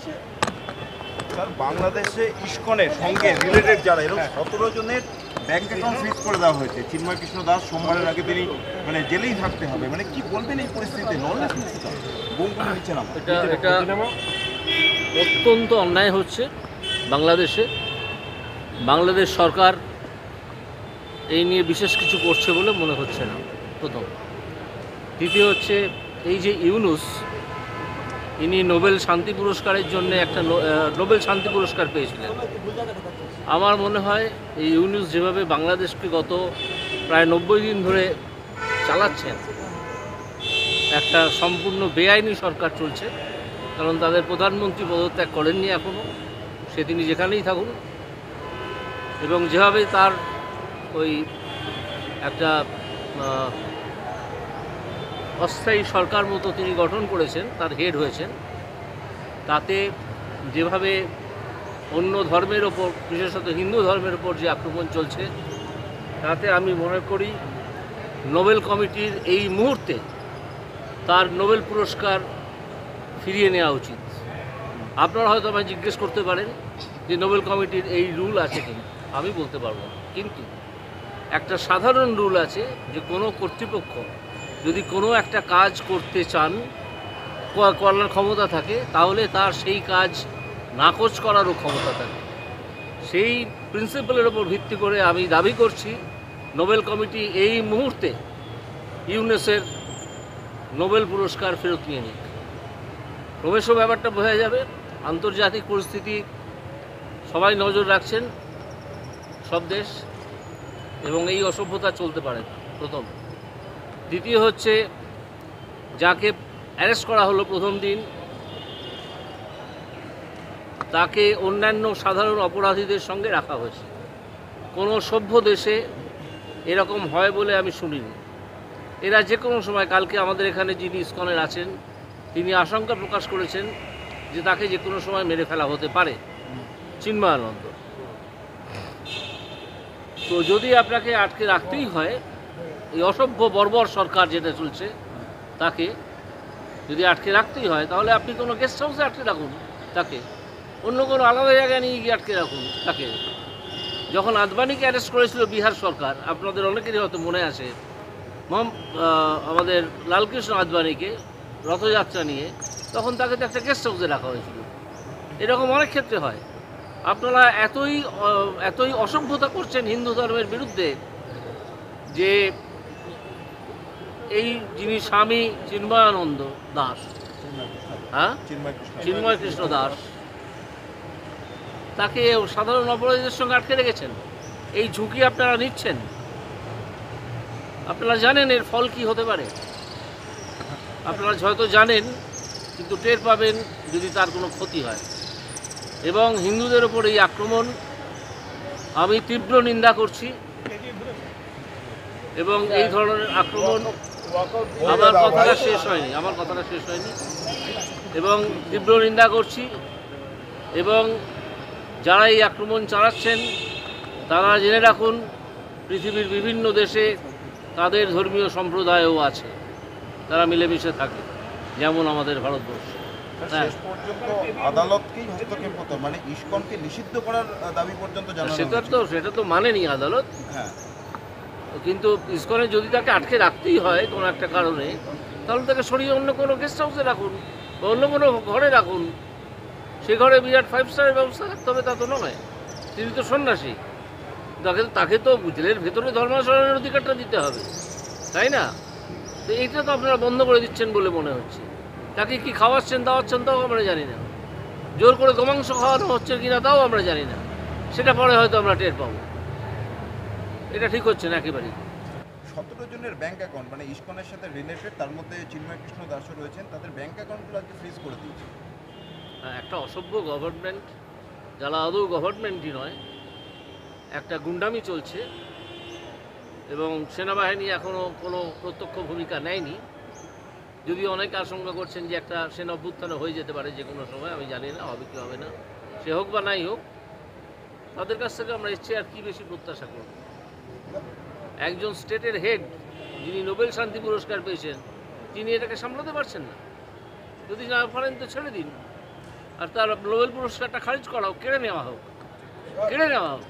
Sir বাংলাদেশে ইসকনের সঙ্গে related যারা এরকম 17 জনের ব্যাংক অ্যাকাউন্ট ফ্রিজ করে দেওয়া হয়েছে। চিন্ময় কৃষ্ণ দাস সোমবারের আগে তিনি মানে জেলেই থাকতে হবে, মানে কি বলবেন এই পরিস্থিতিতে? ললেস মুক্ত বোমগুলো নিচ্ছে না, এটা অত্যন্ত অন্যায় হচ্ছে বাংলাদেশে। বাংলাদেশ সরকার এই নিয়ে বিশেষ কিছু করছে বলে মনে হচ্ছে না, প্রথম। দ্বিতীয় হচ্ছে, এই যে ইউনূস, ইনি নোবেল শান্তি পুরস্কারের জন্য একটা নোবেল শান্তি পুরস্কার পেয়েছিলেন। আমার মনে হয় এই ইউনূস যেভাবে বাংলাদেশকে গত প্রায় 90 দিন ধরে চালাচ্ছেন, একটা সম্পূর্ণ বেআইনি সরকার চলছে। কারণ তাদের প্রধানমন্ত্রী পদত্যাগ করেননি এখনও, সে তিনি যেখানেই থাকুন। এবং যেভাবে তার ওই একটা অস্থায়ী সরকার মতো তিনি গঠন করেছেন, তার হেড হয়েছেন, তাতে যেভাবে অন্য ধর্মের ওপর, বিশেষত হিন্দু ধর্মের ওপর যে আক্রমণ চলছে, তাতে আমি মনে করি নোবেল কমিটির এই মুহূর্তে তার নোবেল পুরস্কার ফিরিয়ে নেওয়া উচিত। আপনারা হয়তো আমায় জিজ্ঞেস করতে পারেন যে নোবেল কমিটির এই রুল আছে কিনা, আমি বলতে পারবো না। কিন্তু একটা সাধারণ রুল আছে যে কোনো কর্তৃপক্ষ যদি কোনো একটা কাজ করতে চান, করার ক্ষমতা থাকে, তাহলে তার সেই কাজ নাকচ করারও ক্ষমতা থাকে। সেই প্রিন্সিপালের ওপর ভিত্তি করে আমি দাবি করছি নোবেল কমিটি এই মুহূর্তে ইউনেসের নোবেল পুরস্কার ফেরত নিয়ে নিক। ক্রমেশ ব্যাপারটা বোঝা যাবে। আন্তর্জাতিক পরিস্থিতি সবাই নজর রাখছেন, সব দেশ, এবং এই অসভ্যতা চলতে পারে না, প্রথম। দ্বিতীয় হচ্ছে, যাকে অ্যারেস্ট করা হলো প্রথম দিন, তাকে অন্যান্য সাধারণ অপরাধীদের সঙ্গে রাখা হয়েছে। কোনো সভ্য দেশে এরকম হয় বলে আমি শুনিনি। এরা যে কোনো সময়, কালকে আমাদের এখানে যিনি ইসকনের আছেন, তিনি আশঙ্কা প্রকাশ করেছেন যে তাকে যে কোনো সময় মেরে ফেলা হতে পারে, চিন্ময়ানন্দ। তো যদি আপনাকে আটকে রাখতেই হয়, এই অসভ্য বর্বর সরকার যেটা চলছে, তাকে যদি আটকে রাখতেই হয়, তাহলে আপনি কোনো গেস্ট হাউসে আটকে রাখুন তাকে, অন্য কোনো আলাদা জায়গায় নিয়ে গিয়ে আটকে রাখুন তাকে। যখন আদবানিকে অ্যারেস্ট করেছিল বিহার সরকার, আপনাদের অনেকেরই হয়তো মনে আছে, আমাদের লালকৃষ্ণ আদবানিকে রথযাত্রা নিয়ে, তখন তাকে তো একটা গেস্ট হাউসে রাখা হয়েছিল। এরকম অনেক ক্ষেত্রে হয়। আপনারা এতই অসভ্যতা করছেন হিন্দু ধর্মের বিরুদ্ধে যে এই যিনি স্বামী চিন্ময়ানন্দ দাস, হ্যাঁ, চিন্ময় কৃষ্ণ দাস, তাকে সাধারণ অপরাধীদের সঙ্গে আটকে রেখেছেন। এই ঝুঁকি আপনারা নিচ্ছেন। আপনারা জানেন এর ফল কি হতে পারে, আপনারা হয়তো জানেন, কিন্তু টের পাবেন যদি তার কোনো ক্ষতি হয়। এবং হিন্দুদের ওপর এই আক্রমণ আমি তীব্র নিন্দা করছি। এবং এই ধরনের আক্রমণ, আমার কথাটা শেষ হয়নি, এবং তীব্র নিন্দা করছি। এবং যারা এই আক্রমণ চালাচ্ছেন, তারা জেনে রাখুন, পৃথিবীর বিভিন্ন দেশে তাদের ধর্মীয় সম্প্রদায়ও আছে, তারা মিলেমিশে থাকে, যেমন আমাদের ভারতবর্ষ। শেষ পর্যন্ত আদালতকেই হস্তক্ষেপ হতো, মানে ইসকনকে নিষিদ্ধ করার দাবি পর্যন্ত জানানো সেটা তো মানেনি আদালত। হ্যাঁ, কিন্তু ইসকনে যদি তাকে আটকে রাখতেই হয় কোনো একটা কারণে, তাহলে তাকে সরিয়ে অন্য কোনো গেস্ট হাউসে রাখুন বা অন্য কোনো ঘরে রাখুন। সে ঘরে বিরাট 5 স্টারের ব্যবস্থা থাকতে হবে তা তো নয়। তিনি তো সন্ন্যাসী, তাকে তো জেলের ভেতরে ধর্মাচরণের অধিকারটা দিতে হবে, তাই না? তো এইটা তো আপনারা বন্ধ করে দিচ্ছেন বলে মনে হচ্ছে। তাকে কি খাওয়াচ্ছেন দাওয়াচ্ছেন তাও আমরা জানি না, জোর করে গোমাংস খাওয়ানো হচ্ছে কিনা তাও আমরা জানি না। সেটা পরে হয়তো আমরা টের পাবো। এটা ঠিক হচ্ছে না একেবারেই। 17 জনের ব্যাংক অ্যাকাউন্ট, মানে ইসকনের সাথে রিলেটেড, তার মধ্যে চিন্ময় কৃষ্ণ দাসও রয়েছেন, তাদের ব্যাংক অ্যাকাউন্টগুলো আজকে ফ্রিজ করে দিয়েছে। একটা অসভ্য গভর্নমেন্ট, যারা আদৌ গভর্নমেন্টই নয়, একটা গুন্ডামি চলছে। এবং সেনাবাহিনী এখনও কোনো প্রত্যক্ষ ভূমিকা নেয়নি, যদিও অনেকে আশঙ্কা করছেন যে একটা সেনা অভ্যুত্থান হয়ে যেতে পারে যে কোনো সময়। আমি জানি না হবে কি হবে না, সে হোক বা নাই হোক, তাদের কাছ থেকে আমরা এর চেয়ে আর কি বেশি প্রত্যাশা করব। একজন স্টেটের হেড, যিনি নোবেল শান্তি পুরস্কার পেয়েছেন, তিনি এটাকে সামলাতে পারছেন না। যদি না পারেন তো ছেড়ে দিন, আর তার নোবেল পুরস্কারটা খারিজ করা হোক, কেড়ে নেওয়া হোক, কেড়ে নেওয়া হোক।